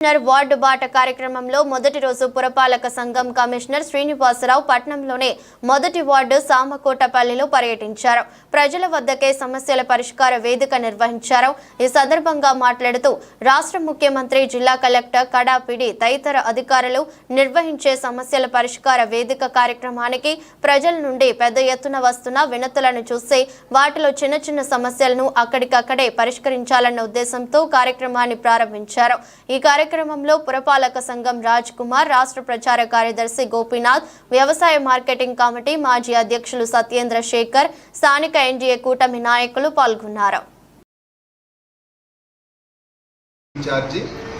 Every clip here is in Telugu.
వార్డు బాట కార్యక్రమంలో మొదటి రోజు పురపాలక సంఘం కమిషనర్ శ్రీనివాసరావు పట్నంలోని మొదటి వార్డు సామకోటపల్లిలో పర్యటించారు. ప్రజల వద్దకే సమస్యల పరిష్కార వేదిక నిర్వహించారు. ఈ సందర్భంగా మాట్లాడుతూ రాష్ట్ర ముఖ్యమంత్రి, జిల్లా కలెక్టర్, కడాపిడి తదితర అధికారులు నిర్వహించే సమస్యల పరిష్కార వేదిక కార్యక్రమానికి ప్రజల నుండి పెద్ద ఎత్తున వస్తున్న వినతులను చూసి వాటిలో చిన్న చిన్న సమస్యలను అక్కడికక్కడే పరిష్కరించాలన్న ఉద్దేశంతో కార్యక్రమాన్ని ప్రారంభించారు. ఈ కార్యక్రమంలో పురపాలక సంఘం రాజ్ కుమార్, రాష్ట్ర ప్రచార కార్యదర్శి గోపీనాథ్, వ్యవసాయ మార్కెటింగ్ కమిటీ మాజీ అధ్యక్షులు సత్యేంద్ర శేఖర్, స్థానిక ఎన్డీఏ కూటమి నాయకులు పాల్గొన్నారు.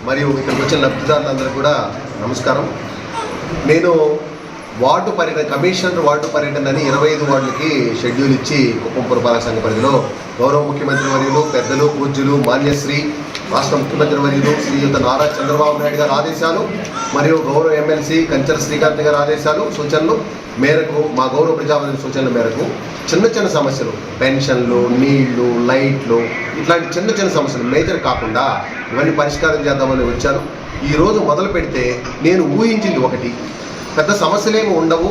మరియు ఇక్కడికి వచ్చిన లబ్ధిదారులందరూ కూడా నమస్కారం. నేను వార్డు పర్యటన కమిషనర్ వార్డు పర్యటన అని 25 వార్డులకి షెడ్యూల్ ఇచ్చి కుప్పం పురపాలక సంఘ పరిధిలో గౌరవ ముఖ్యమంత్రి వర్యులు, పెద్దలు, పూజ్యులు, మాన్యశ్రీ రాష్ట్ర ముఖ్యమంత్రి వర్యులు శ్రీయుత నారా చంద్రబాబు నాయుడు గారి ఆదేశాలు మరియు గౌరవ ఎమ్మెల్సీ కంచర శ్రీకాంత్ గారి ఆదేశాలు, సూచనలు మేరకు, మా గౌరవ ప్రజాప్రతినిధి సూచనల మేరకు చిన్న చిన్న సమస్యలు, పెన్షన్లు, నీళ్లు, లైట్లు, ఇట్లాంటి చిన్న చిన్న సమస్యలు మేజర్ కాకుండా ఇవన్నీ పరిష్కారం చేద్దామని వచ్చాను. ఈరోజు మొదలు పెడితే నేను ఊహించింది ఒకటి, పెద్ద సమస్యలేమి ఉండవు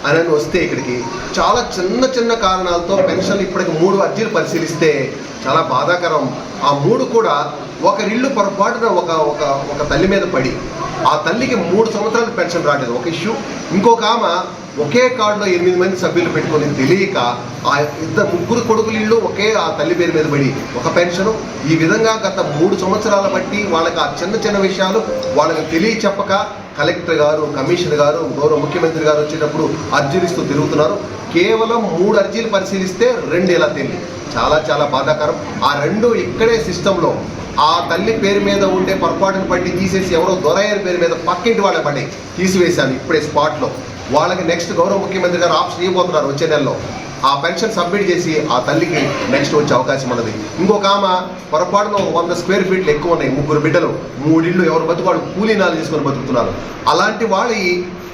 అని వస్తే ఇక్కడికి చాలా చిన్న చిన్న కారణాలతో పెన్షన్లు ఇప్పటికి 3 అర్జీలు పరిశీలిస్తే చాలా బాధాకరం. ఆ 3 కూడా ఒకరిల్లు పొరపాటున ఒక తల్లి మీద పడి ఆ తల్లికి 3 సంవత్సరాలు పెన్షన్ రాలేదు, ఒక ఇష్యూ. ఇంకొక ఆమె ఒకే కార్డులో 8 మంది సభ్యులు పెట్టుకొని తెలియక ఆ 3 కొడుకులు ఇళ్ళు ఒకే ఆ తల్లి పేరు మీద పడి ఒక పెన్షను. ఈ విధంగా గత 3 సంవత్సరాల బట్టి వాళ్ళకి ఆ చిన్న చిన్న విషయాలు వాళ్ళకి తెలియచెప్పక కలెక్టర్ గారు, కమిషనర్ గారు, గౌరవ ముఖ్యమంత్రి గారు వచ్చేటప్పుడు అర్జీలిస్తూ తిరుగుతున్నారు. కేవలం 3 అర్జీలు పరిశీలిస్తే 2 ఇలా తెలియదు. చాలా చాలా బాధాకరం. ఆ 2 ఇక్కడే సిస్టంలో ఆ తల్లి పేరు మీద ఉండే పొరపాటును బట్టి తీసేసి ఎవరో దొరయ్య పేరు మీద పక్కింటి వాళ్ళ పడి తీసివేశాను ఇప్పుడే స్పాట్లో. వాళ్ళకి నెక్స్ట్ గౌరవ ముఖ్యమంత్రి గారు ఆప్షన్ ఇవ్వబోతున్నారు వచ్చే నెలలో. ఆ పెన్షన్ సబ్మిట్ చేసి ఆ తల్లికి నెక్స్ట్ వచ్చే అవకాశం ఉన్నది. ఇంకొక ఆమె పొరపాటులో 100 స్క్వేర్ ఫీట్లు ఎక్కువ ఉన్నాయి, 3 బిడ్డలు, 3 ఇళ్ళు, ఎవరు బతుకు కూలీనాలు తీసుకొని బతుకుతున్నారు. అలాంటి వాళ్ళ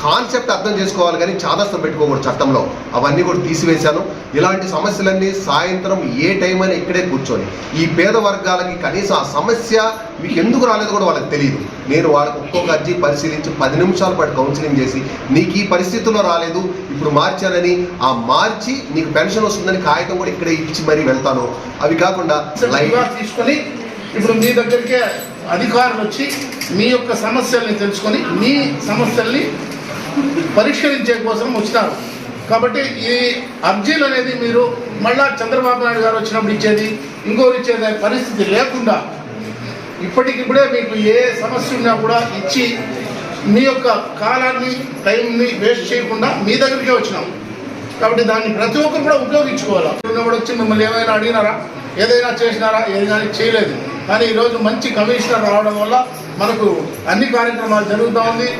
కాన్సెప్ట్ అర్థం చేసుకోవాలి కానీ చాదస్తం పెట్టుకోకూడదు చట్టంలో. అవన్నీ కూడా తీసివేశాను. ఇలాంటి సమస్యలన్నీ సాయంత్రం ఏ టైం అయినా ఇక్కడే కూర్చొని ఈ పేద వర్గాలకి కనీసం ఆ సమస్య మీకు ఎందుకు రాలేదు కూడా వాళ్ళకి తెలియదు. నేను వాళ్ళకి ఒక్కొక్క అర్జీ పరిశీలించి 10 నిమిషాల పాటు కౌన్సిలింగ్ చేసి నీకు ఈ పరిస్థితుల్లో రాలేదు, ఇప్పుడు మార్చానని, ఆ మార్చి నీకు పెన్షన్ వస్తుందని కాగితం కూడా ఇక్కడే ఇచ్చి మరీ వెళ్తాను. అవి కాకుండా తీసుకొని ఇప్పుడు మీ దగ్గరికే అధికారులు వచ్చి మీ యొక్క సమస్యల్ని తెలుసుకొని మీ సమస్యల్ని పరిష్కరించే కోసం వచ్చినారు. కాబట్టి ఈ అర్జీలు అనేది మీరు మళ్ళా చంద్రబాబు నాయుడు గారు వచ్చినప్పుడు ఇచ్చేది, ఇంకోరు ఇచ్చేది పరిస్థితి లేకుండా ఇప్పటికిప్పుడే మీకు ఏ సమస్య ఉన్నా కూడా ఇచ్చి మీ యొక్క కాలాన్ని, టైంని వేస్ట్ చేయకుండా మీ దగ్గరికే వచ్చినాం. కాబట్టి దాన్ని ప్రతి ఒక్కరు కూడా ఉపయోగించుకోవాలి. ఉన్నప్పుడు వచ్చి మిమ్మల్ని ఏమైనా అడిగినారా, ఏదైనా చేసినారా? ఏదైనా చేయలేదు. కానీ ఈరోజు మంచి కమిషనర్ రావడం వల్ల మనకు అన్ని కార్యక్రమాలు జరుగుతూ ఉంది.